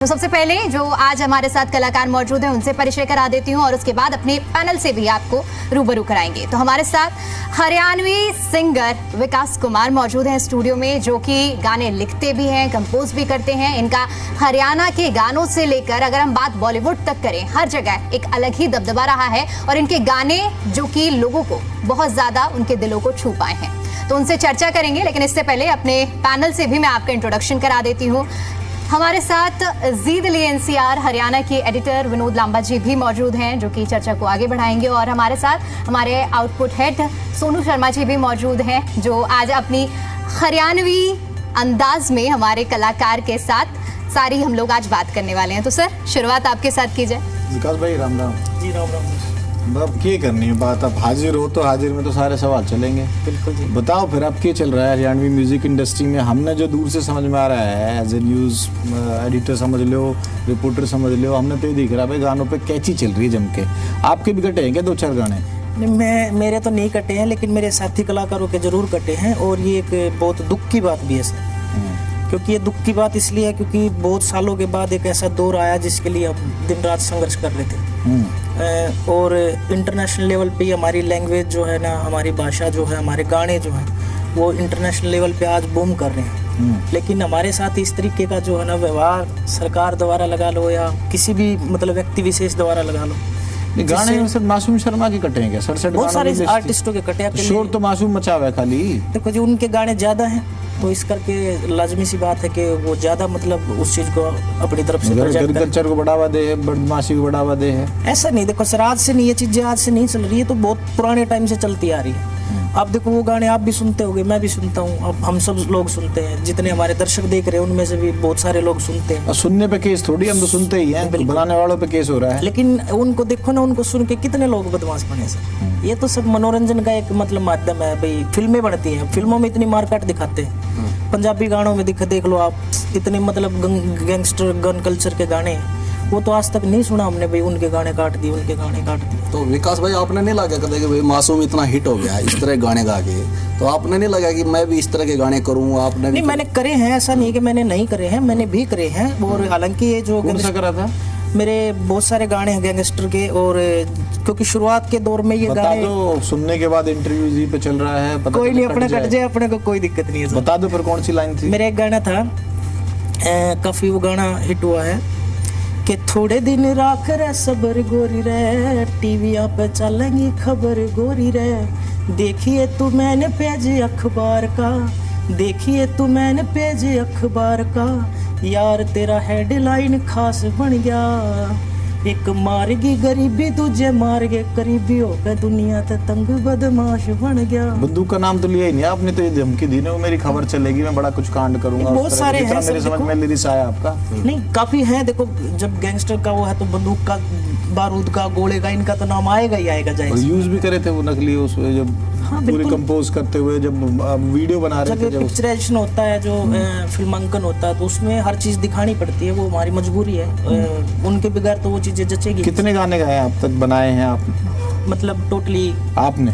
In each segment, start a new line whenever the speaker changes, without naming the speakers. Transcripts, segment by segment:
तो सबसे पहले जो आज हमारे साथ कलाकार मौजूद हैं उनसे परिचय करा देती हूं और उसके बाद अपने पैनल से भी आपको रूबरू कराएंगे। तो हमारे साथ हरियाणवी सिंगर विकास कुमार मौजूद हैं स्टूडियो में, जो कि गाने लिखते भी हैं, कंपोज भी करते हैं। इनका हरियाणा के गानों से लेकर अगर हम बात बॉलीवुड तक करें, हर जगह एक अलग ही दबदबा रहा है और इनके गाने जो कि लोगों को बहुत ज्यादा उनके दिलों को छू पाए हैं, तो उनसे चर्चा करेंगे। लेकिन इससे पहले अपने पैनल से भी मैं आपका इंट्रोडक्शन करा देती हूँ। हमारे साथ जी दिल्ली एनसीआर हरियाणा के एडिटर विनोद लांबा जी भी मौजूद हैं, जो कि चर्चा को आगे बढ़ाएंगे। और हमारे साथ हमारे आउटपुट हेड सोनू शर्मा जी भी मौजूद हैं, जो आज अपनी हरियाणवी अंदाज में हमारे कलाकार के साथ सारी हम लोग आज बात करने वाले हैं। तो सर, शुरुआत आपके साथ की जाए।
विकास भाई राम राम
जी। राम राम।
अब क्या करनी है बात, अब हाजिर हो तो हाजिर में तो सारे सवाल चलेंगे।
बिल्कुल जी।
बताओ फिर अब क्या चल रहा है हरियाणवी म्यूजिक इंडस्ट्री में। हमने जो दूर से समझ में आ रहा है, एज ए न्यूज़ एडिटर समझ लो, रिपोर्टर समझ लो, हमने तो ये दिख रहा है भाई गानों पे कैची चल रही है जम के। आपके भी कटे हैं क्या दो चार गाने?
नहीं, मेरे तो नहीं कटे हैं, लेकिन मेरे साथी कलाकारों के जरूर कटे हैं। और ये एक बहुत दुख की बात भी है सर, क्योंकि ये दुख की बात इसलिए है क्योंकि बहुत सालों के बाद एक ऐसा दौर आया जिसके लिए हम दिन रात संघर्ष कर रहे थे। और इंटरनेशनल लेवल पे हमारी लैंग्वेज जो है ना, हमारी भाषा जो है, हमारे गाने जो हैं वो इंटरनेशनल लेवल पे आज बूम कर रहे हैं। लेकिन हमारे साथ इस तरीके का जो है ना व्यवहार सरकार द्वारा लगा लो या किसी भी मतलब व्यक्ति विशेष द्वारा लगा लो,
गाने में सर मासूम शर्मा के कटे हैं क्या? सर
बहुत सारे आर्टिस्टों के कटे हैं।
शोर तो मासूम मचा हुआ है खाली।
देखो जी, उनके गाने ज्यादा हैं तो इस करके लाजमी सी बात है कि वो ज्यादा मतलब उस चीज को अपनी तरफ से
कल्चर को बढ़ावा दे है, बदमाशी को बढ़ावा दे है।
ऐसा नहीं, देखो सर, आज से नहीं, ये चीजें आज से नहीं चल रही है, तो बहुत पुराने टाइम से चलती आ रही है। अब देखो वो गाने आप भी सुनते होगे, मैं भी सुनता हूँ, अब हम सब लोग सुनते हैं, जितने हमारे दर्शक देख रहे हैं उनमें से भी बहुत सारे लोग सुनते हैं।
और सुनने पे केस थोड़ी, हम तो सुनते ही हैं, बनाने वालों पे केस हो रहा है।
लेकिन उनको देखो ना, उनको सुन के कितने लोग बदमाश बने सर। ये तो सब मनोरंजन का एक मतलब माध्यम है भाई। फिल्में बनती हैं, फिल्मों में इतनी मारकाट दिखाते हैं, पंजाबी गानों में देख लो आप, इतने मतलब गैंगस्टर गन कल्चर के गाने, वो तो आज तक नहीं सुना हमने भाई उनके गाने काट दिए, उनके गाने काट दिए।
तो विकास भाई, आपने नहीं लगा कभी कि भाई मासूम इतना हिट हो गया इस तरह गाने गा के, तो आपने नहीं लगा कि मैं भी इस तरह के गाने करूँ? आपने
नहीं, मैंने करे हैं, ऐसा नहीं कि मैंने नहीं करे हैं, मैंने भी करे हैं। और हालांकि ये जो
कौन सा करा था?
मेरे बहुत सारे गाने हैं गैंगस्टर के, और क्योंकि शुरुआत के दौर में ये गाने
तो सुनने के बाद इंटरव्यू जी पे चल रहा है, पता
कोई नहीं, अपने कट जाए, अपने को कोई दिक्कत नहीं है।
बता दो फिर कौन सी लाइन थी?
मेरा एक गाना था, काफी वो गाना हिट हुआ है कि थोड़े दिन राख रे सबर गोरी रे, टीविया पे चलेंगी खबर गोरी रे, देखिए तू मैंने पेज अखबार का, देखिए तू मैंने पेज अखबार का, यार तेरा हेडलाइन खास बन गया, एक मारगी गरीबी तुझे मार के करीबी हो गए, दुनिया ते तंग बदमाश बन गया।
बंदूक का नाम तो लिया ही नहीं आपने, तो ये धमकी दी ना मेरी खबर चलेगी, मैं बड़ा कुछ कांड करूंगा।
बहुत सारे हैं,
मेरे समझ में लिरिक्स आया आपका?
नहीं, काफी है। देखो, जब गैंगस्टर का वो है तो बंदूक का, बारूद का, गोले का, इनका तो नाम आएगा ही आएगा। जाए
यूज भी करे थे वो नकली उसमें, जब पूरी कंपोज करते हुए जब वीडियो बना रहे थे, जब
पिक्चराइजेशन होता है, जो फिल्मांकन होता है, तो उसमें हर चीज दिखानी पड़ती है, वो हमारी मजबूरी है। उनके बगैर तो वो चीजें जचेगी।
कितने गाने गाए आप तक बनाए हैं आप?
मतलब टोटली
आपने?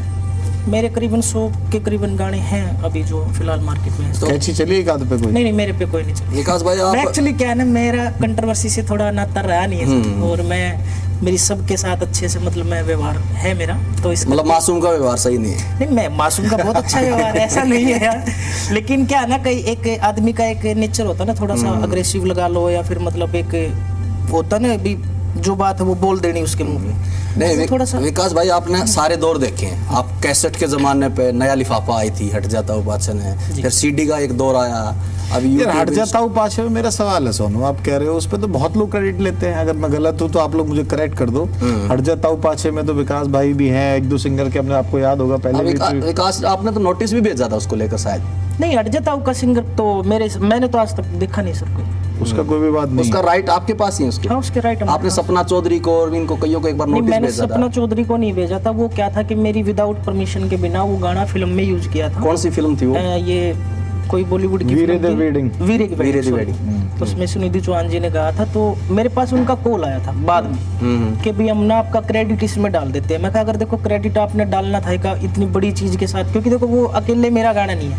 मेरे करीबन 100 के करीबन गाने हैं अभी जो फिलहाल मार्केट में।
तो कैची चली एक आध पे कोई?
नहीं, मेरे पे कोई नहीं चली।
विकास भाई, आप
एक्चुअली क्या है ना, मेरा कंट्रोवर्सी से थोड़ा नाता रहा नहीं है, और मेरी सबके साथ अच्छे से मतलब मैं व्यवहार है मेरा, तो इस
मतलब मासूम का व्यवहार सही नहीं है?
नहीं, मैं मासूम का बहुत अच्छा व्यवहार है, ऐसा नहीं है यार। लेकिन क्या है ना, कई एक आदमी का एक नेचर होता है ना, थोड़ा सा अग्रेसिव लगा लो, या फिर मतलब एक होता ना अभी जो बात है वो बोल देनी उसके मुंह में।
नहीं,
थोड़ा सा
विकास भाई, आपने सारे दौर देखे हैं। आप कैसेट के जमाने पे नया लिफाफा आई थी, हट जाता हूँ पाछे ने, फिर सीडी का एक दौर आया, अभी
हट जाता हूँ पाछे में। मेरा सवाल है सोनू, आप कह रहे हो उस पे तो बहुत लोग क्रेडिट लेते हैं, अगर मैं गलत हूँ तो आप लोग मुझे करेक्ट कर दो। हट जाता हूँ पाछे में तो विकास भाई भी हैं, एक दो सिंगर के, अपने आपको याद होगा पहले भी।
विकास, आपने तो नोटिस भी भेजा था उसको लेकर शायद?
नहीं, हट जाता हूँ का सिंगर तो मैंने तो आज तक देखा नहीं सर कोई।
उसका कोई भी बात नहीं,
उसका राइट आपके पास ही है उसके?
हाँ, उसके राइट।
आपने सपना चौधरी को और इनको कईयों को एक बार नोटिस
मैंने
भेजा था?
सपना चौधरी को नहीं भेजा था। वो क्या था कि मेरी विदाउट परमिशन के बिना वो गाना फिल्म में यूज किया था।
कौन सी फिल्म थी वो?
ये कोई बॉलीवुड की
वीरे
फिल्म
द
थी,
वेडिंग।
वीरे की
वीरे द
sorry।
वेडिंग।
तो उसमें सुनिधि चौहान जी ने गाया था, तो मेरे पास उनका कॉल आया था बाद में कि भाई हम ना आपका क्रेडिट इसमें डाल देते हैं। मैं कहा अगर देखो क्रेडिट आपने डालना था एक इतनी बड़ी चीज के साथ, क्योंकि देखो वो अकेले मेरा गाना नहीं है,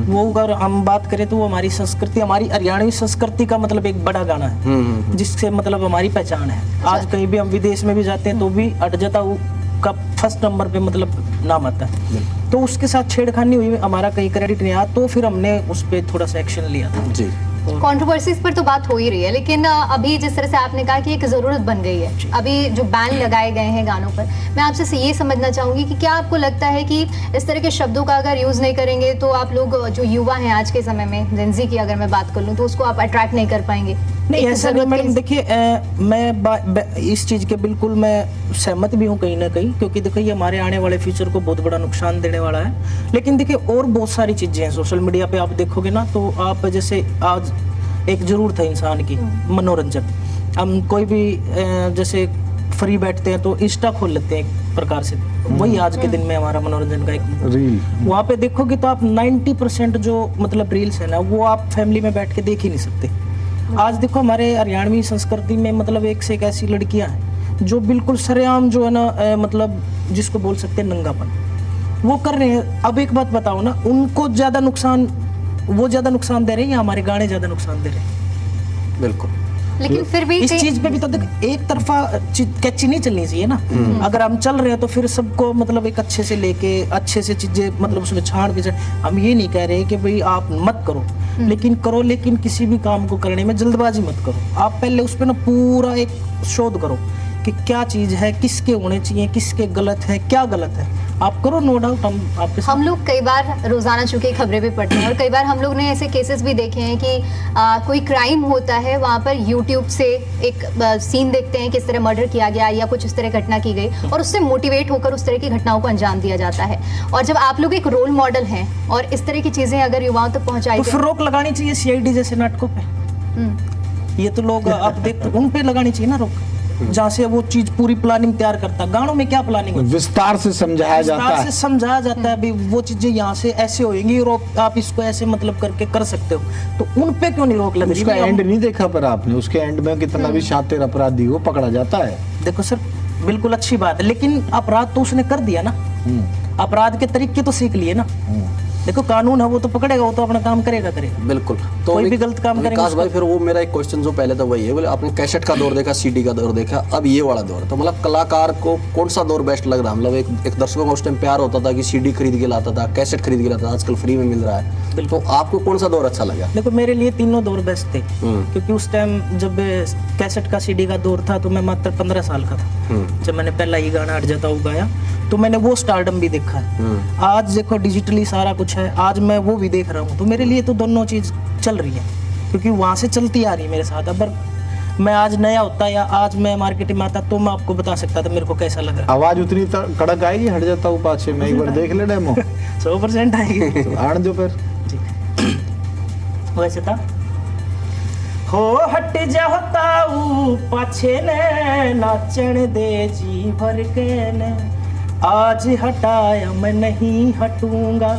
वो अगर हम बात करें तो वो हमारी संस्कृति, हमारी हरियाणवी संस्कृति का मतलब एक बड़ा गाना है जिससे मतलब हमारी पहचान है। आज कहीं भी हम विदेश में भी जाते हैं तो भी अट जाता हूँ का फर्स्ट नंबर पे मतलब नाम आता है। तो उसके साथ छेड़खानी हुई, हमारा कहीं क्रेडिट नहीं आया, तो फिर हमने उस पर थोड़ा सा एक्शन लिया था
जी।
कंट्रोवर्सीज पर तो बात हो ही रही है, लेकिन अभी जिस तरह से आपने कहा कि एक ज़रूरत बन गई है, अभी जो बैन लगाए गए हैं गानों पर, मैं आपसे ये समझना चाहूँगी कि क्या आपको लगता है कि इस तरह के शब्दों का अगर यूज़ नहीं करेंगे तो आप लोग जो युवा हैं आज के समय में, जेनजी की अगर मैं बात कर लूँ, तो उसको आप अट्रैक्ट नहीं कर पाएंगे?
नहीं ऐसा नहीं मैडम, देखिए मैं इस चीज़ के बिल्कुल मैं सहमत भी हूँ कहीं ना कहीं, क्योंकि देखो ये हमारे आने वाले फ्यूचर को बहुत बड़ा नुकसान देने वाला है। लेकिन देखिए और बहुत सारी चीज़ें हैं सोशल मीडिया पे, आप देखोगे ना तो आप जैसे आज एक जरूरत है इंसान की मनोरंजन, हम कोई भी जैसे फ्री बैठते हैं तो इंस्टा खोल लेते हैं एक प्रकार से, वही आज के दिन में हमारा मनोरंजन का एक
रील।
वहाँ पे देखोगे तो आप 90% जो मतलब रील्स है ना वो आप फैमिली में बैठ के देख ही नहीं सकते। आज देखो हमारे हरियाणवी संस्कृति में मतलब एक से एक ऐसी लड़कियां हैं जो बिल्कुल सरेआम जो है ना मतलब जिसको बोल सकते हैं नंगापन वो कर रहे हैं। अब एक बात बताओ ना, उनको ज्यादा नुकसान, वो ज्यादा नुकसान दे रहे हैं या हमारे गाने ज्यादा नुकसान दे रहे हैं?
बिल्कुल।
लेकिन फिर भी
इस चीज पे भी तो देख एक तरफा कैची नहीं चलनी चाहिए ना। अगर हम चल रहे हैं तो फिर सबको मतलब एक अच्छे से लेके अच्छे से चीजें मतलब उसमें छाड़ के हम ये नहीं कह रहे कि भाई आप मत करो, लेकिन करो, लेकिन किसी भी काम को करने में जल्दबाजी मत करो। आप पहले उस पर ना पूरा एक शोध करो कि क्या चीज है, किसके होने चाहिए, किसके गलत है, क्या गलत है, आप करो। नो डाउट
हम लोग कई बार रोजाना चूंकि खबरें भी पढ़ते हैं और कई बार हम लोग ने ऐसे केसेस भी देखे हैं कि कोई क्राइम होता है, वहाँ पर यूट्यूब से एक सीन देखते हैं किस तरह मर्डर किया गया या कुछ इस तरह घटना की गई और उससे मोटिवेट होकर उस तरह की घटनाओं को अंजाम दिया जाता है। और जब आप लोग एक रोल मॉडल हैं और इस तरह की चीजें अगर युवाओं तक पहुंचाई
तो फिर रोक लगानी चाहिए सीआईडी जैसे नाटकों पे। ये तो लोग आप देखते उन पे लगानी चाहिए ना रोक, जहाँ से वो चीज पूरी प्लानिंग तैयार करता। गानों में क्या प्लानिंग होती है?
विस्तार से समझाया जाता है,
विस्तार से समझाया जाता है, भाई वो चीजें यहाँ से ऐसे होएंगी और आप इसको ऐसे मतलब करके कर सकते हो, तो उन पे क्यों नहीं रोक लग रही?
उसका एंड नहीं देखा पर आपने, उसके एंड में कितना भी शातिर अपराधी हो पकड़ा जाता है।
देखो सर बिल्कुल अच्छी बात है, लेकिन अपराध तो उसने कर दिया ना, अपराध के तरीके तो सीख लिए ना। देखो कानून है वो तो पकड़ेगा, वो तो अपना काम करेगा।
बिल्कुल। तो
कोई भी गलत काम करेगा
विकास भाई, फिर वो मेरा एक क्वेश्चन जो पहले तो वही है, बोले आपने कैसेट का दौर देखा, सीडी का दौर देखा, अब ये वाला दौर, तो मतलब कलाकार को कौन सा दौर बेस्ट लग रहा है? मतलब एक दर्शकों का उस टाइम प्यार होता था कि सीडी खरीद के लाता था, कैसेट खरीद के लाता था, आजकल फ्री में मिल रहा है, तो आपको कौन सा दौर अच्छा लगा?
देखो मेरे लिए तीनों दौर बेस्ट थे, क्योंकि उस टाइम जब कैसेट का सीडी का दौर था तो मैं मात्र 15 साल का था जब मैंने पहला ही गाना हट जाता हूँ गाया, तो मैंने वो स्टारडम भी देखा है। आज देखो डिजिटली सारा कुछ है, आज मैं वो भी देख रहा हूँ, तो मेरे लिए तो दोनों चीज चल रही है, क्योंकि वहां से चलती आ रही है मेरे साथ। अगर मैं आज नया होता या आज मैं मार्केट में आता तो मैं आपको बता सकता था मेरे को कैसा लग रहा।
आवाज उतनी कड़क आएगी हट जाता हूँ पाछे में, एक बार देख ले डेमो।
100% आएगी।
आण जो फिर
वैसे था हो हट जाताऊ पाछे ने नाचन दे जी भर के ने, आज हटाया मैं नहीं हटूंगा,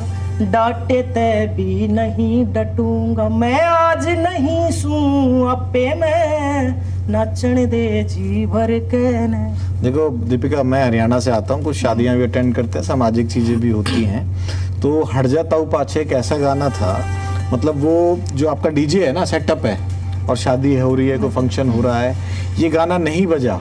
डांटे ते भी नहीं डटूंगा, मैं आज नहीं सू अपे में नाचन दे जी भर के ने।
देखो दीपिका, मैं हरियाणा से आता हूँ, कुछ शादियां भी अटेंड करते हैं, सामाजिक चीजें भी होती हैं, तो हट जाता हूँ पाछे एक ऐसा गाना था, मतलब वो जो आपका डीजे है ना, सेटअप है और शादी हो रही है, कोई फंक्शन हो रहा है, ये गाना नहीं बजा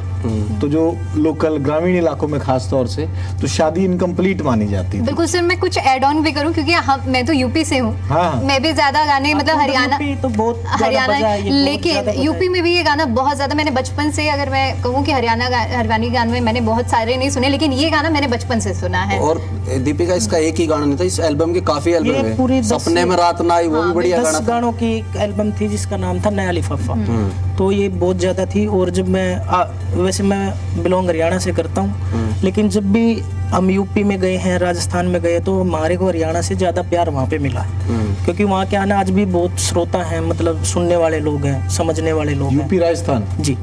तो जो लोकल ग्रामीण इलाकों में खास तौर से तो शादी इनकम्प्लीट मानी जाती है।
बिल्कुल सर, मैं कुछ ऐड ऑन भी करूं क्योंकि मैं तो यूपी से हूं।
हाँ।
मैं भी ज्यादा गाने मतलब हरियाणा
तो बहुत
हरियाणा, लेकिन यूपी में भी ये गाना बहुत ज्यादा, मैंने बचपन से, अगर मैं कहूँ कि हरियाणवी गाने में मैंने बहुत सारे नहीं सुने, लेकिन ये गाना मैंने बचपन से सुना है।
और दीपिका, इसका एक ही गाना नहीं था, इस एल्बम के काफी एल्बम है, सपने में रात ना आई, वो भी बढ़िया गाना
10 गानों की एक एल्बम थी जिसका नाम था नया लिफाफा, तो ये बहुत ज्यादा थी। और जब मैं वैसे मैं बिलोंग हरियाणा से करता हूँ, लेकिन जब भी हम यूपी में गए हैं, राजस्थान में गए, तो हमारे को हरियाणा से ज्यादा प्यार वहाँ पे मिला है, क्योंकि वहाँ के आना आज भी बहुत श्रोता हैं, मतलब सुनने वाले लोग हैं, समझने वाले लोग हैं।
यूपी राजस्थान
जी,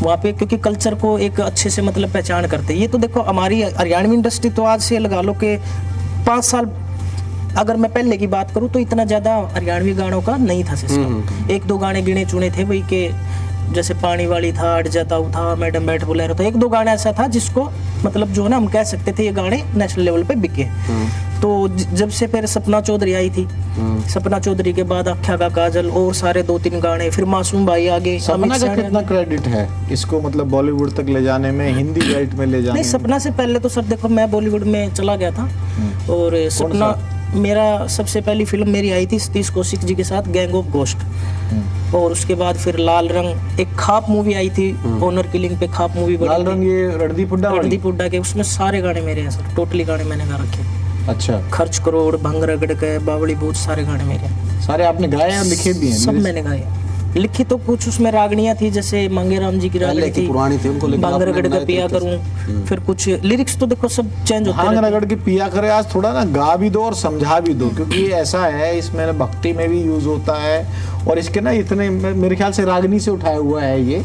वहाँ पे क्योंकि कल्चर को एक अच्छे से मतलब पहचान करते हैं। ये तो देखो हमारी हरियाणवी इंडस्ट्री तो आज से लगा लो कि 5 साल अगर मैं पहले की बात करूं तो इतना ज्यादा हरियाणवी गानों का नहीं था सिस्टम। एक दो गाने गिने चुने थे वही के, जैसे पानी वाली था, अट जाता था, मैडम बैठ बोलेरो था, एक दो गाने ऐसा था जिसको मतलब जो है ना हम कह सकते थे ये गाने नेशनल लेवल पे बिके। तो जब से फिर सपना चौधरी आई थी, सपना चौधरी के बाद आख्या का काजल और सारे 2-3 गाने, फिर मासूम भाई आगे।
सपना का कितना क्रेडिट है इसको मतलब बॉलीवुड तक ले जाने में, हिंदी बेल्ट में ले जाने
नहीं, सपना से पहले तो सर देखो मैं बॉलीवुड में चला गया था। और सपना मेरा सबसे पहली फिल्म मेरी आई थी सतीश कौशिक जी के साथ, गैंग ऑफ गोस्ट। और उसके बाद फिर लाल रंग, एक खाप मूवी आई थी ऑनर किलिंग पे, खाप मूवी।
लाल रंग ये रणदीप हुड्डा
के, उसमें सारे गाने मेरे हैं सर, टोटली गाने मैंने गा रखे।
अच्छा।
खर्च करोड़, भंग रगड़ के, बावली, बहुत सारे गाने मेरे हैं।
सारे आपने गाए और लिखे भी हैं?
सब मैंने गाए। लिखी तो कुछ उसमें रागनियां थी, जैसे मांगेराम जी की रागनी थी,
पुरानी थी, उनको
भांग रगड़ के पिया करूं। फिर कुछ लिरिक्स तो देखो सब चेंज होते
भांग रगड़ के पिया करे, आज थोड़ा ना गा भी दो और समझा भी दो, क्योंकि ऐसा है इसमें भक्ति में भी यूज होता है और इसके ना इतने मेरे ख्याल से रागनी से उठाया हुआ है ये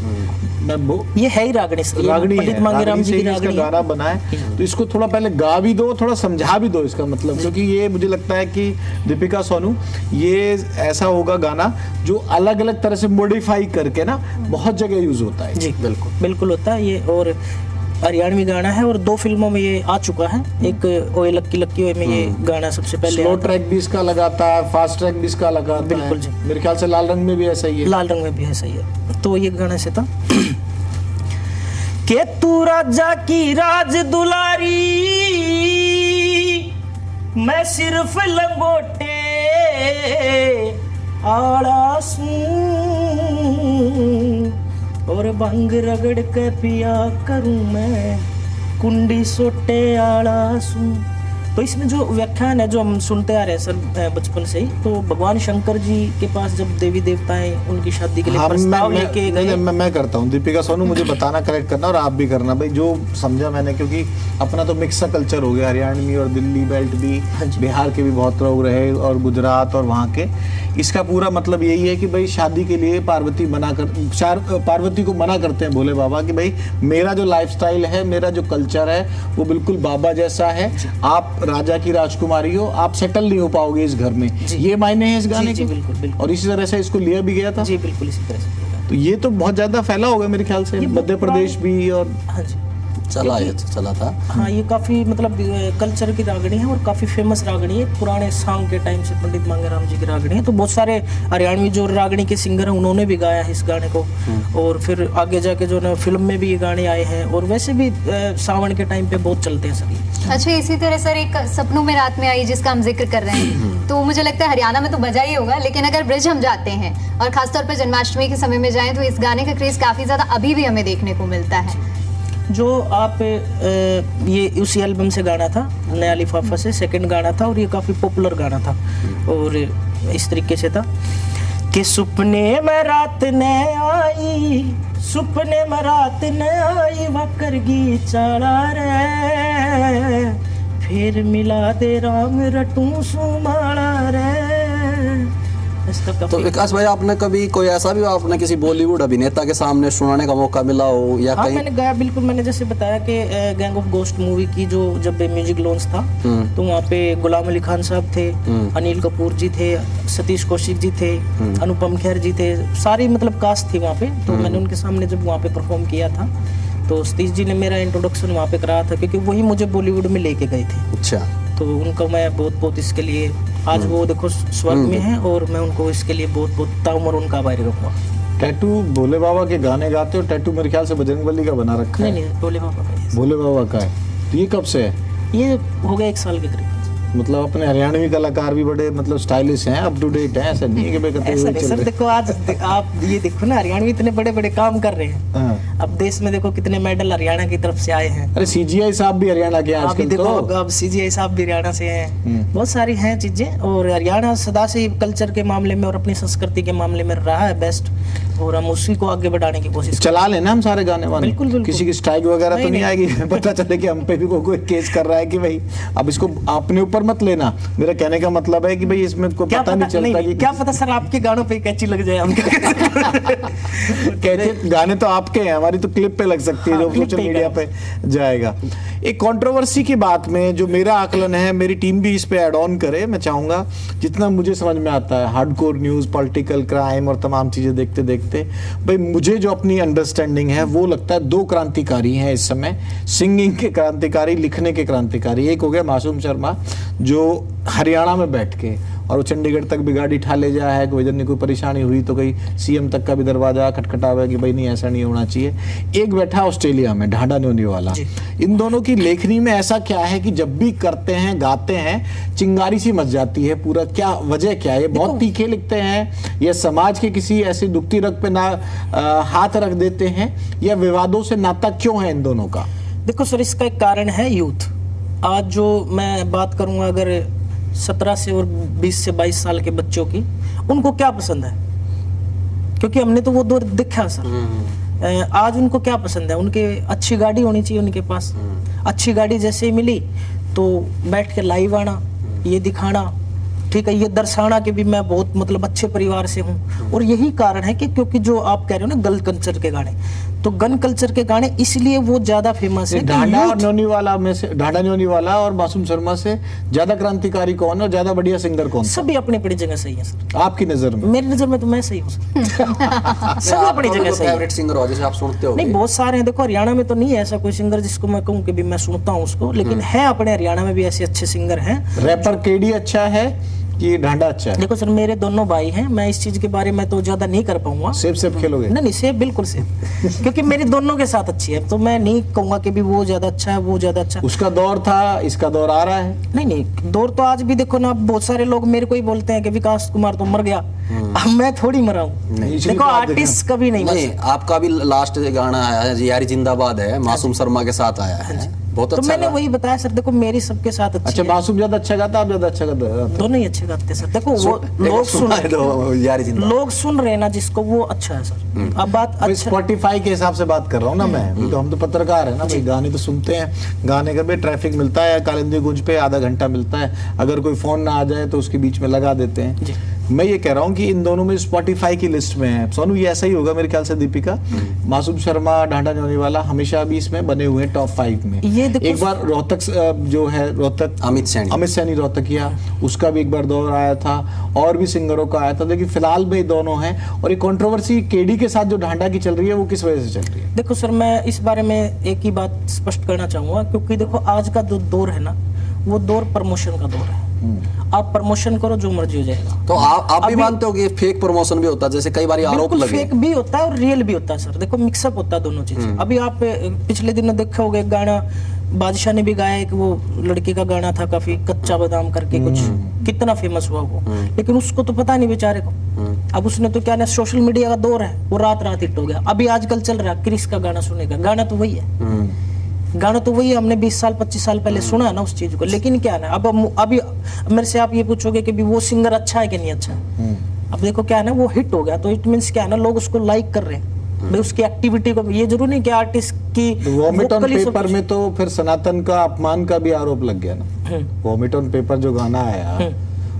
है ही रागनी
है, मांगेराम जी की इसका गाना बना है। तो इसको थोड़ा पहले गा भी दो, थोड़ा समझा भी दो इसका मतलब, क्योंकि ये मुझे लगता है कि दीपिका सोनू ये ऐसा होगा गाना जो अलग अलग तरह से मॉडिफाई करके ना बहुत जगह यूज होता है।
जी बिल्कुल होता है ये। और हरियाणवी गाना है और 2 फिल्मों में ये आ चुका है। एक ओए लक्की लक्की ओए में ये गाना सबसे पहले,
स्लो ट्रैक भी इसका लगाता है, फास्ट ट्रैक भी इसका लगाता है।
बिल्कुल जी।
मेरे ख्याल से लाल रंग में भी ऐसा ही है।
लाल रंग में भी ऐसा ही है। तो ये गाना से था के तू राजा की राज दुलारी, मैं सिर्फ लंगोटे आड़ा सूं और भंग रगड़ के पिया करूं मैं कुंडी सोटे आड़ा सूं। तो इसमें जो व्याख्यान है जो हम सुनते आ रहे हैं सर बचपन से ही, तो भगवान शंकर जी के पास जब देवी देवताएं उनकी शादी के लिए प्रस्ताव लेके गए।
मैं करता हूँ, दीपिका सोनू मुझे बताना, करेक्ट करना और आप भी करना भाई जो समझा मैंने, क्योंकि अपना तो मिक्स कल्चर हो गया, हरियाणवी और दिल्ली बेल्ट भी, बिहार के भी बहुत लोग रहे और गुजरात और वहाँ के। इसका पूरा मतलब यही है कि भाई शादी के लिए पार्वती पार्वती को मना करते हैं भोले बाबा कि भाई मेरा जो लाइफस्टाइल है, मेरा जो कल्चर है वो बिल्कुल बाबा जैसा है, आप राजा की राजकुमारी हो, आप सेटल नहीं हो पाओगे इस घर में। ये मायने हैं इस गाने के।
बिल्कुल।
और इसी तरह से इसको लिया भी गया था।
जी बिल्कुल इसी तरह से।
तो ये तो बहुत ज्यादा फैला होगा मेरे ख्याल से, मध्य प्रदेश भी और
हाँ जी
चला था।
हाँ ये काफी मतलब कल्चर की रागनी है और काफी फेमस रागनी है। पुराने सांग के टाइम से पंडित मांगेराम जी की रागनी है। तो बहुत सारे हरियाणवी जो रागनी के सिंगर हैं उन्होंने भी गाया है इस गाने को। और फिर आगे जाके जो ना फिल्म में भी ये गाने आए हैं और वैसे भी सावन के टाइम पे बहुत चलते हैं सर।
अच्छा, इसी तरह सर एक सपनों में रात में आई जिसका हम जिक्र कर रहे हैं, तो मुझे लगता है हरियाणा में तो बजा ही होगा, लेकिन अगर ब्रिज हम जाते हैं और खासतौर पर जन्माष्टमी के समय में जाएं तो इस गाने का क्रेज काफी ज्यादा अभी भी हमें देखने को मिलता है।
जो आप ये उसी एल्बम से गाना था, नया लिफाफा से सेकंड गाना था और ये काफ़ी पॉपुलर गाना था। और इस तरीके से था कि सुपने में रात न आई, सुपने में रात न आई वकरगी चाड़ा रे, फिर मिला दे राम रटू सुमाड़ा रे।
तो विकास भाई, आपने कभी कोई ऐसा भी आपने किसी बॉलीवुड अभिनेता के सामने सुनाने का मौका मिला हो या
हाँ,
कहीं?
मैंने गाया बिल्कुल। मैंने जैसे बताया कि गैंग ऑफ गोस्ट मूवी की जो जब म्यूजिक लॉन्च था तो वहाँ पे गुलाम अली खान साहब थे, अनिल कपूर जी थे, सतीश कौशिक जी थे, अनुपम खेर जी थे, सारी मतलब कास्ट थी वहाँ पे। तो मैंने उनके सामने जब वहाँ पे परफॉर्म किया था तो सतीश जी ने मेरा इंट्रोडक्शन वहाँ पे कराया था, क्योंकि वही मुझे बॉलीवुड में लेके गए थे।
अच्छा।
तो उनको मैं बहुत बहुत इसके लिए, आज वो देखो स्वर्ग में है और मैं उनको इसके लिए बहुत बहुत ताउम्र उनका आभारी रहूंगा।
टैटू भोले बाबा के गाने गाते हो, टैटू मेरे ख्याल से बजरंगबली का बना रखा है।
नहीं, भोले बाबा का है।
भोले बाबा का है। तो ये कब से है?
ये हो गया 1 साल के करीब।
मतलब अपने हरियाणवी कलाकार भी बड़े मतलब स्टाइलिश हैं, अप टू डेट हैं, ऐसा नहीं है कि बेकते हुए चल
सर
रहे।
देखो आज आप ये देखो ना, हरियाणवी इतने बड़े बड़े काम कर रहे हैं।
हाँ।
अब देश में देखो कितने मेडल हरियाणा की तरफ से आए हैं।
अरे सीजीआई साहब भी हरियाणा के हैं
आप भी
आजकल
देखो
तो।
अब सीजीआई साहब भी हरियाणा से हैं। बहुत सारी हैं चीजें। और हरियाणा सदा से कल्चर के मामले में और अपनी संस्कृति के मामले में रहा है बेस्ट। और हम उसी को आगे बढ़ाने की कोशिश
चला लेना हम सारे गाने वाने,
बिल्कुल, बिल्कुल।
किसी की स्ट्राइक वगैरह तो नहीं आएगी। पता चले कि हम पे भी कोई केस कर रहा है कि भाई अब इसको अपने ऊपर मत लेना। मेरा कहने का मतलब है कि भाई इसमें कोई पता नहीं चलता कि
क्या पता सर आपके गानों पे कैची लग जाए। हम
कहते गाने तो आपके हैं, हमारी तो क्लिप पे लग सकती है,
हाँ,
जो
क्लिप
सोशल
पे
मीडिया पे जाएगा। एक कंट्रोवर्सी की बात में जो मेरा आकलन है, मेरी टीम भी इस पे ऐड ऑन करे, मैं चाहूंगा जितना मुझे समझ में आता है, हार्डकोर न्यूज, पॉलिटिकल क्राइम और तमाम चीजें देखते देखते भाई मुझे जो अपनी अंडरस्टैंडिंग है वो लगता है दो क्रांतिकारी हैं इस समय, सिंगिंग के क्रांतिकारी, लिखने के क्रांतिकारी। एक हो गया मासूम शर्मा जो हरियाणा में बैठ के, और वो चंडीगढ़ तक भी गाड़ी ठा ले जाया है, कोई इधर नहीं कोई परेशानी हुई तो कहीं सीएम तक का भी दरवाजा खटखटावे कि भाई नहीं ऐसा नहीं होना चाहिए। एक बैठा ऑस्ट्रेलिया में ढांडा न्योनी वाला। इन दोनों की लेखनी में ऐसा क्या है कि जब भी करते हैं गाते हैं चिंगारी सी मच जाती है पूरा, क्या वजह क्या है? ये बहुत तीखे लिखते हैं, ये समाज के किसी ऐसी दुखती रग पे ना हाथ रख देते हैं, या विवादों से नाता क्यों है इन दोनों का?
देखो सर, इसका एक कारण है यूथ। आज जो मैं बात करूंगा अगर 17 से और 20 से 22 साल के बच्चों की, उनको क्या पसंद है, क्योंकि हमने तो वो दौर देखा सर। आज उनको क्या पसंद है, उनके अच्छी गाड़ी होनी चाहिए उनके पास। अच्छी गाड़ी जैसे ही मिली तो बैठ के लाइव आना, ये दिखाना, ठीक है, ये दर्शाना कि भी मैं बहुत मतलब अच्छे परिवार से हूँ। और यही कारण है कि क्योंकि जो आप कह रहे हो ना गन कल्चर के गाने, तो गन कल्चर के गाने इसलिए वो ज्यादा फेमस है।
ढांडा और न्योनी वाला में से, ढांडा न्योनी वाला और मासूम शर्मा से ज्यादा क्रांतिकारी कौन है और ज्यादा बढ़िया सिंगर कौन?
सभी अपनी अपनी जगह सही है सर।
आपकी नजर में?
मेरी नजर में तो मैं सही हूँ सर। सभी अपनी जगह सही है।
फेवरेट सिंगर हो जैसे आप सुनते हो?
नहीं, बहुत सारे हैं। देखो हरियाणा में तो नहीं है ऐसा कोई सिंगर जिसको मैं कहूँ कि भी मैं सुनता हूँ उसको, लेकिन है अपने हरियाणा में भी ऐसे अच्छे सिंगर हैं।
रैपर केडी अच्छा है कि ढांडा अच्छा है?
देखो सर, मेरे दोनों भाई हैं, मैं इस चीज के बारे में तो ज्यादा नहीं कर पाऊंगा।
सेफ खेलोगे?
नहीं, सेफ बिल्कुल सेफ, क्योंकि मेरी दोनों के साथ अच्छी है, तो मैं नहीं कहूंगा कि भी वो ज्यादा अच्छा है, वो ज्यादा अच्छा।
उसका दौर था, इसका दौर आ रहा है।
नहीं, दौर तो आज भी देखो ना, बहुत सारे लोग मेरे को ही बोलते हैं कि विकास कुमार तो मर गया। अब मैं थोड़ी मरा हूँ। देखो आर्टिस्ट कभी नहीं
नहीं, आपका भी लास्ट गाना आया है यारी जिंदाबाद है, मासूम शर्मा के साथ आया है, बहुत
तो
अच्छा।
मैंने वही बताया सर, देखो मेरी सबके साथ अच्छी
अच्छा,
है।
मासूम ज्यादा अच्छा गाता, आप ज्यादा अच्छा गाते?
दोनों ही अच्छे गाते हैं सर। देखो वो लोग सुन लोग सुन रहे हैं ना जिसको, वो अच्छा है सर। अब बात अच्छा,
स्पॉटिफाई के हिसाब से बात कर रहा हूँ ना मैं, तो हम तो पत्रकार है ना भाई, गाने तो सुनते हैं, गाने का भी ट्रैफिक मिलता है, कालिंदी गुंज पे आधा घंटा मिलता है, अगर कोई फोन ना आ जाए तो उसके बीच में लगा देते हैं। मैं ये कह रहा हूँ कि इन दोनों में स्पॉटिफाई की लिस्ट में है। सोनू ये ऐसा ही होगा मेरे ख्याल से, दीपिका, मासूम शर्मा, ढांडा न्योनी वाला हमेशा भी इसमें बने हुए हैं टॉप 5 में।
ये देखो,
एक बार रोहतक जो है, रोहतक अमित सैनी रोहतकिया, उसका भी एक बार दौर आया था, और भी सिंगरों का आया था, लेकिन फिलहाल में दोनों हैं। और एक कंट्रोवर्सी केडी के साथ जो ढांडा की चल रही है, वो किस वजह से चल रही है?
देखो सर, मैं इस बारे में एक ही बात स्पष्ट करना चाहूंगा, क्योंकि देखो आज का जो दौर है ना, वो दौर प्रमोशन का दौर है। आप प्रमोशन करो, जो मर्जी हो जाएगा।
तो आप भी मानते हो कि फेक प्रमोशन भी होता है, जैसे कई बार आरोप लगे?
फेक भी होता है और रियल भी होता है सर। देखो मिक्सअप होता है दोनों चीजें। अभी आप पिछले दिनों देखा होगा एक गाना बादशाह ने भी गाया, कि वो लड़की का गाना था काफी, कच्चा बादाम करके कुछ, कितना फेमस हुआ वो, लेकिन उसको तो पता नहीं बेचारे को। अब उसने तो क्या ना, सोशल मीडिया का दौर है, वो रात रात हिट हो गया। अभी आजकल चल रहा है क्रिस का गाना सुनेगा, गाना तो वही है, गाना तो वही है। हमने 20 साल 25 साल पहले सुना है ना उस चीज को, लेकिन क्या है ना, अब अभी मेरे से आप ये पूछोगे कि भी वो सिंगर अच्छा है कि नहीं अच्छा है। अब देखो क्या है ना, वो हिट हो गया तो इट मींस क्या है ना, लोग उसको लाइक कर रहे हैं भाई, उसकी एक्टिविटी को। ये जरूर नहीं कि आर्टिस्ट की
वॉमिट ऑन पेपर में तो फिर सनातन का अपमान का भी आरोप लग गया ना। वॉमिट ऑन पेपर जो गाना आया,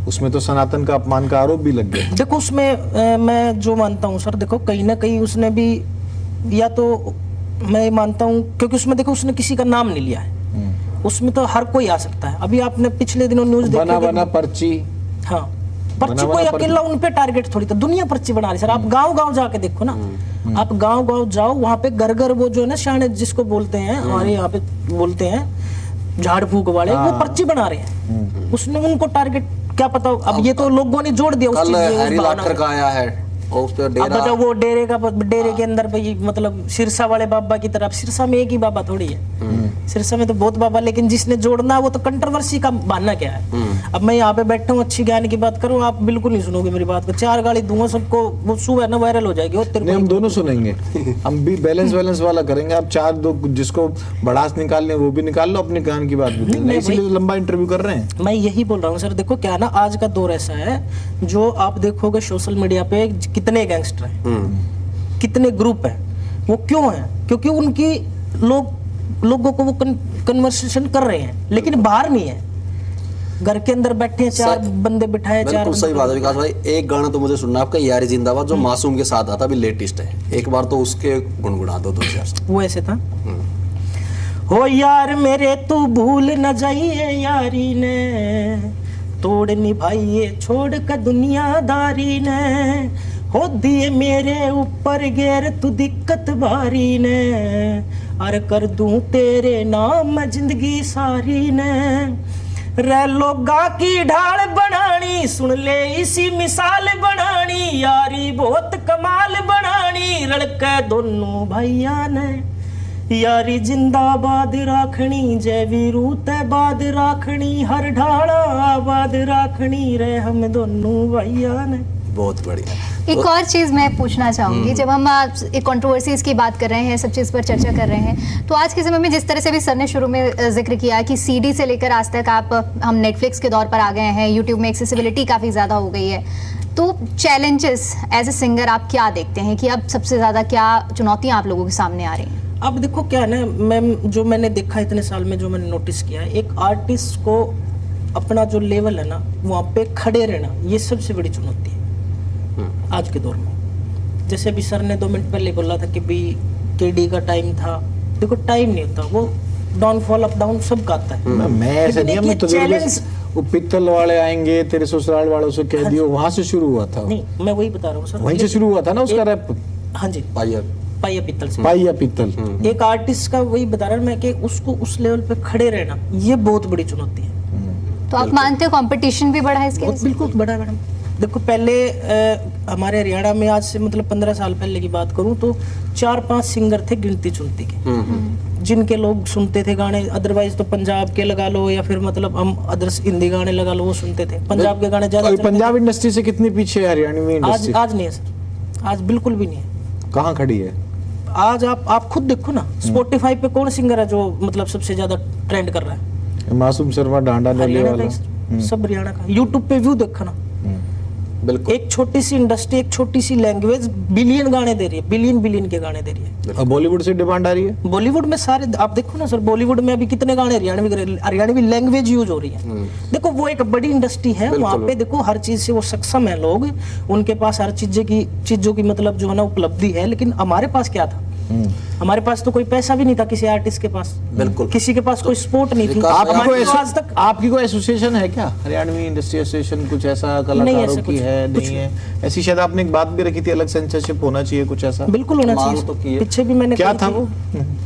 उसमें तो सनातन का अपमान का आरोप भी लग गया।
देखो उसमें मैं जो मानता हूँ सर, देखो कहीं ना कहीं उसने भी, या तो मैं मानता हूँ, क्योंकि उसमें देखो उसने किसी का नाम नहीं लिया है, उसमें तो हर कोई आ सकता है। अभी आपने पिछले दिनों न्यूज देखी,
बना पर्ची,
हाँ, पर्ची कोई अकेला उन पे टारगेट थोड़ी था, दुनिया पर्ची बना रही सर। आप गांव गांव जाके देखो ना, आप गांव गांव जाओ, वहां पे घर घर वो जो है ना शाने जिसको बोलते हैं, हमारे यहाँ पे बोलते हैं झाड़ फूक वाले, वो पर्ची बना रहे हैं। उसने उनको टारगेट, क्या पता, अब ये तो लोगों ने जोड़ दिया उस चीज
का आया है।
अब बताओ वो डेरे के अंदर पे मतलब सिरसा वाले बाबा की तरफ, सिरसा में एक ही बाबा थोड़ी है, सिरसा में तो बहुत बाबा, लेकिन जिसने जोड़ना वो तो कंट्रोवर्सी का बहाना क्या है। अब मैं यहाँ पे बैठा हूँ, अच्छी ज्ञान की बात करूँ, आप बिल्कुल नहीं सुनोगे मेरी बात को, 4 गाली दूंगा सबको, वो सुबह ना वायरल हो जाएगी।
नहीं, हम दोनों सुनेंगे, हम भी बैलेंस वाला करेंगे। आप 4 दो जिसको भड़ास निकालने वो भी निकाल लो, अपनी ज्ञान की बात भी, इसीलिए लंबा इंटरव्यू कर रहे हैं।
मैं यही बोल रहा हूँ सर, देखो क्या ना, आज का दौर ऐसा है, जो आप देखोगे सोशल मीडिया पे कितने गैंगस्टर हैं, कितने ग्रुप हैं, वो क्यों हैं? क्योंकि उनकी लोगों को वो कन्वर्सेशन कर रहे हैं, लेकिन बाहर नहीं है। घर के अंदर बैठे हैं, चार बंदे बिठाए, चार।
बिल्कुल सही बात है विकास भाई। एक गाना तो मुझे सुनना आपका, यारी जिंदाबाद, जो मासूम के साथ आता, अभी लेटेस्ट है, एक बार तो उसके गुनगुना दो 2000।
वो ऐसे था, हो यार मेरे तू भूल न जाइए यारी ने, तोड़ निभाइए छोड़ कर दुनियादारी ने, हो दिए मेरे ऊपर गेर तू दिक्कत भारी ने, अरे कर दूं तेरे नाम जिंदगी सारी ने, रे लोगा की ढाल बनानी, सुन ले इसी मिसाल बनानी, यारी बहुत कमाल बनानी, रड़के दोनों भैया ने, यारी जिंदाबाद राखनी, जय वीरू तैबाद राखनी, हर ढाला आबाद राखनी, रे हम दोनों भैया ने।
बहुत बढ़िया।
एक और चीज़ मैं पूछना चाहूँगी, जब हम एक कंट्रोवर्सीज की बात कर रहे हैं, सब चीज़ पर चर्चा कर रहे हैं, तो आज के समय में जिस तरह से भी सर ने शुरू में जिक्र किया कि सीडी से लेकर आज तक हम नेटफ्लिक्स के दौर पर आ गए हैं, यूट्यूब में एक्सेसिबिलिटी काफ़ी ज़्यादा हो गई है, तो चैलेंजेस एज ए सिंगर आप क्या देखते हैं कि अब सबसे ज़्यादा क्या चुनौतियाँ आप लोगों के सामने आ रही हैं?
अब देखो क्या है ना, जो मैंने देखा इतने साल में, जो मैंने नोटिस किया है, एक आर्टिस्ट को अपना जो लेवल है ना, वहाँ पे खड़े रहना, ये सबसे बड़ी चुनौती है आज के दौर में। जैसे अभी सर ने 2 मिनट पहले बोला था कि भाई केडी का टाइम था, देखो टाइम नहीं होता, वो डाउनफॉल अप डाउन सब का आता है।
मैं ऐसा नहीं, मैं तो
चैलेंज,
वो पित्तल वाले आएंगे, तेरे ससुराल वालों से कह दियो, वहां से शुरू हुआ था।
नहीं मैं वही बता रहा हूँ सर,
वहीं से शुरू हुआ था ना उसका रैप।
हाँ जी,
पाइया
पित्तल से।
पाइया पित्तल।
एक आर्टिस्ट का वही बता रहा मैं कि उसको उस लेवल पे खड़े रहना, ये बहुत बड़ी चुनौती है।
तो आप मानते हो कंपटीशन भी बढ़ा है इसके?
बिल्कुल बढ़ा मैडम। देखो पहले हमारे हरियाणा में आज से मतलब 15 साल पहले की बात करूं तो 4-5 सिंगर थे गिनती चुनती के, जिनके लोग सुनते थे गाने। अदरवाइज तो पंजाब के लगा लो या फिर मतलब हम अदर्स हिंदी गाने लगा लो, वो सुनते थे। पंजाब के गाने ज्यादा।
पंजाब इंडस्ट्री से कितनी पीछे है हरियाणवी इंडस्ट्री?
आज नहीं है सर, आज बिल्कुल भी नहीं है।
कहाँ खड़ी है
आज? आप खुद देखो ना, स्पॉटिफाई पे कौन सिंगर है जो मतलब सबसे ज्यादा ट्रेंड कर रहा है?
मासूम शर्मा, डांडा नली वाला,
सब हरियाणा का। यूट्यूब पे व्यू देखो ना,
बिल्कुल।
एक छोटी सी इंडस्ट्री, एक छोटी सी लैंग्वेज बिलियन गाने दे रही है, बिलियन के गाने दे रही है।
बॉलीवुड से डिमांड आ रही है।
बॉलीवुड में सारे आप देखो ना सर, बॉलीवुड में अभी कितने गाने हरियाणवी लैंग्वेज यूज हो रही है। देखो वो एक बड़ी इंडस्ट्री है, वहाँ पे देखो हर चीज से वो सक्षम है लोग, उनके पास हर चीजों की मतलब जो है ना उपलब्धि है। लेकिन हमारे पास क्या था? हमारे पास तो कोई पैसा भी नहीं था किसी आर्टिस्ट के पास,
बिल्कुल
किसी के पास कोई सपोर्ट नहीं थी।
आज तक आपकी कोई एसोसिएशन है क्या? हरियाणवी इंडस्ट्री एसोसिएशन कुछ ऐसा कलाकारों की है? नहीं है ऐसी? शायद आपने एक बात भी रखी थी, अलग सेंसरशिप होना चाहिए, कुछ ऐसा
बिल्कुल होना चाहिए।
तो
पीछे भी मैंने
क्या था वो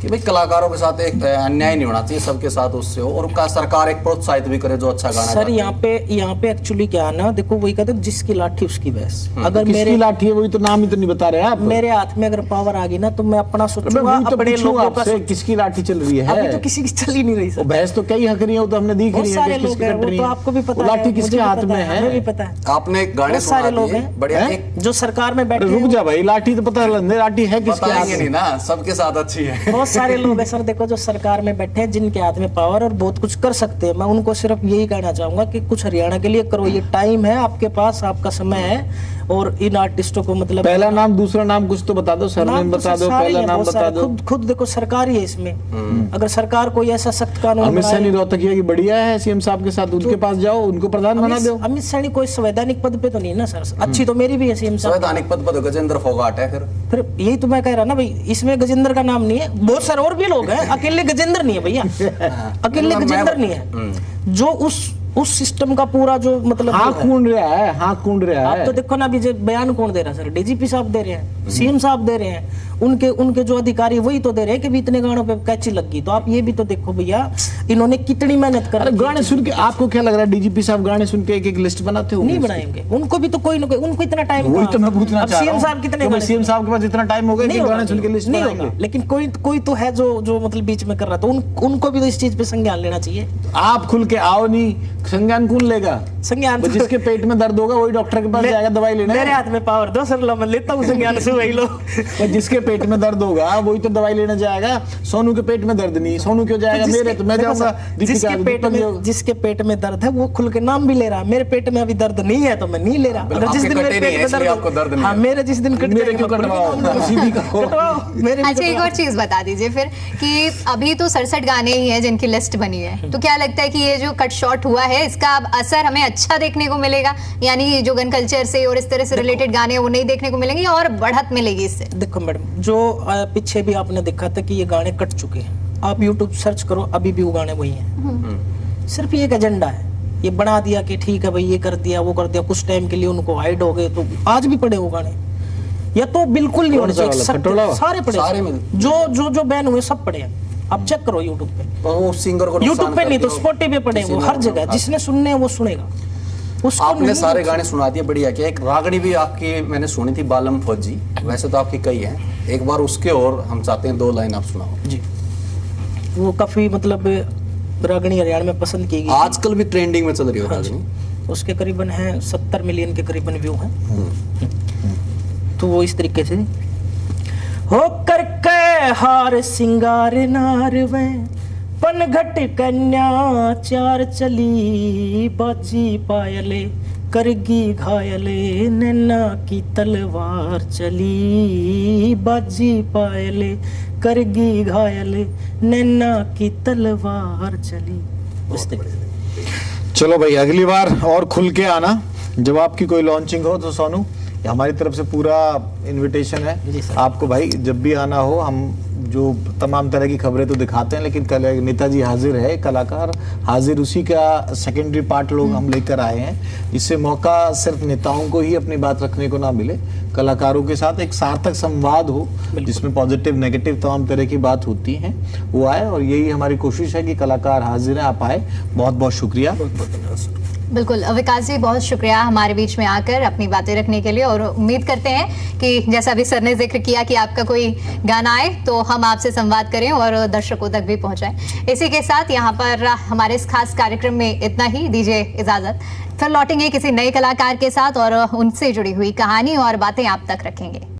कि भाई कलाकारों के साथ एक अन्याय नहीं होना चाहिए, सबके साथ उससे हो, और उनका सरकार एक प्रोत्साहित भी करे जो अच्छा गाना
सर। यहाँ पे एक्चुअली क्या है ना, देखो वही कहते हैं जिसकी लाठी उसकी भैंस। अगर मेरी
लाठी है, वही तो नाम ही तो नहीं बता रहे आप।
मेरे हाथ में अगर पावर आ गई ना तो मैं अपना सोचूंगा, अपने लोगों का।
किसकी लाठी चल रही है?
अभी तो किसी की चल ही नहीं रही सर।
भैंस तो कई हक रही है, तो हमने दिख रही है।
सारे लोग हैं, वो तो आपको भी पता है,
लाठी किसके हाथ में है?
हमें भी पता है।
आपने गाने
सारे लोग हैं
बढ़िया,
जो सरकार में बैठे।
रुक जा भाई, लाठी तो पता है, लाठी है किसके हाथ में?
नहीं ना, सबके साथ अच्छी है।
बहुत सारे लोग हैं सर, देखो जो सरकार में बैठे हैं, जिनके हाथ में पावर और बहुत कुछ कर सकते हैं। मैं उनको सिर्फ यही कहना चाहूंगा कि कुछ हरियाणा के लिए करो, ये टाइम है आपके पास, आपका समय है। और इन आर्टिस्टों को मतलब
पहला नाम दूसरा नाम कुछ तो बता दो, सरनेम बता दो, पहला नाम बता दो।
खुद देखो सरकार ही है इसमें। अगर सरकार कोई ऐसा सख्त कानून
अमित सैनी रोहतकिया की बढ़िया है सीएम साहब के साथ, उनके पास जाओ, उनको प्रधान बना दो।
अमित सैनी कोई संवैधानिक पद पे तो नहीं ना सर, अच्छी तो मेरी भी है सीएम साहब।
संवैधानिक पद पर गजेंद्र फोगाट है।
फिर यही तो मैं कह रहा ना भाई, इसमें गजेंद्र का नाम नहीं है, बहुत सारे और भी लोग हैं, अकेले गजेंद्र नहीं है भैया, अकेले गजेंद्र नहीं है। जो उस सिस्टम का पूरा जो मतलब
हाँ कूंड रहा है, हाँ कूंड रहा है।
आप तो देखो ना अभी जो बयान कौन दे रहा है सर? डीजीपी साहब दे रहे हैं, सीएम साहब दे रहे हैं, उनके जो अधिकारी वही तो दे रहे हैं कि भी इतने गानों पे कैची लग गई। तो आप ये भी तो देखो भैया, इन्होंने कितनी मेहनत कर।
अरे गाने सुन के आपको क्या लग रहा है डीजीपी साहब गाने सुन के एक लिस्ट बनाते हो?
नहीं बनाएंगे, उनको भी तो कोई ना कोई, उनको इतना टाइम।
वही तो मैं पूछना चाह रहा हूं,
सीएम साहब कितने गाने?
सीएम साहब के पास इतना टाइम हो गया कि गाने सुन के लिस्ट
नहीं
बनाएंगे?
होगा, लेकिन कोई तो है जो मतलब बीच में कर रहा, तो उनको भी तो इस चीज पे संज्ञान लेना चाहिए।
आप खुल के आओ नहीं, संज्ञान कौन लेगा?
संज्ञान
जिसके पेट में दर्द होगा वही डॉक्टर के पास जाएगा दवाई लेने।
मेरे हाथ में पावर दो सर, मैं लेता हूँ संज्ञान। वही लो।
पर जिसके पेट में दर्द होगा वही तो दवाई लेने जाएगा। सोनू के पेट में दर्द नहीं, सोनू क्यों जाएगा? मेरे तो मैं जाऊंगा
जिसके पेट में दर्द है वो खुल के नाम भी ले रहा है। मेरे पेट में अभी दर्द नहीं है तो मैं नहीं ले रहा। अगर जिस दिन मेरे पेट में दर्द, हाँ मेरे जिस दिन कट
मेरे क्यों कटवाओ? मेरे
अच्छा, एक और चीज बता दीजिए फिर कि अभी तो 67 गाने ही हैं जिनकी लिस्ट बनी है, तो क्या लगता है कि ये जो कट शॉट हुआ है इसका अब असर हमें अच्छा देखने को मिलेगा? यानी जो गन कल्चर से और इस तरह से रिलेटेड गाने हैं वो नहीं देखने को मिलेंगे और बढ़त मिलेगी इससे?
देखो मैडम, जो पीछे भी आपने देखा था कि ये गाने कट चुके हैं, आप यूट्यूब सर्च करो अभी भी वो गाने वही हैं। सिर्फ ये एक एजेंडा है, ये बना दिया कि ठीक है भाई ये कर दिया वो कर दिया, कुछ टाइम के लिए उनको हाइड हो गए तो आज भी पड़े वो गाने, या तो बिल्कुल नहीं होने चाहिए। सारे पड़े, सारे में जो बैन हुए सब पड़े हैं, आप चेक करो यूट्यूब पे।
वो सिंगर को
यूट्यूब पे नहीं तो स्पॉटिफाई पे पड़े, वो हर जगह जिसने सुनने हैं वो सुनेगा। उसको
आपने सारे गाने सुना दिए, बढ़िया किया। एक रागड़ी भी आपकी मैंने सुनी थी, बालम फौजी, वैसे तो आपकी कई हैं, एक बार उसके और हम चाहते हैं 2 लाइन आप सुनाओ
जी। वो काफी मतलब रागनी हरियाणा में पसंद की गई,
आजकल भी ट्रेंडिंग में चल रही है रागनी।
उसके करीबन है 70 मिलियन के करीबन व्यू हैं। तो वो इस तरीके से हो करके हार सिंगार नारवे पनघट कन्या चार चली बाजी पायले करगी घायले नैना की तलवार चली बाजी पायले करगी घायले नैना की तलवार चली।
चलो भाई, अगली बार और खुल के आना जब आपकी कोई लॉन्चिंग हो तो सोनू, हमारी तरफ से पूरा इनविटेशन है आपको भाई। जब भी आना हो, हम जो तमाम तरह की खबरें तो दिखाते हैं, लेकिन कल नेताजी हाजिर है, कलाकार हाजिर, उसी का सेकेंडरी पार्ट लोग हम लेकर आए हैं। इससे मौका सिर्फ नेताओं को ही अपनी बात रखने को ना मिले, कलाकारों के साथ एक सार्थक संवाद हो जिसमें पॉजिटिव नेगेटिव तमाम तरह की बात होती है, वो आए। और यही हमारी कोशिश है कि कलाकार हाजिर हैं, आप आए। बहुत बहुत शुक्रिया।
बिल्कुल विकास जी, बहुत शुक्रिया हमारे बीच में आकर अपनी बातें रखने के लिए। और उम्मीद करते हैं कि जैसा अभी सर ने जिक्र किया कि आपका कोई गाना आए तो हम आपसे संवाद करें और दर्शकों तक भी पहुंचाएं। इसी के साथ यहाँ पर हमारे इस खास कार्यक्रम में इतना ही, दीजिए इजाजत। फिर लौटेंगे किसी नए कलाकार के साथ और उनसे जुड़ी हुई कहानी और बातें आप तक रखेंगे।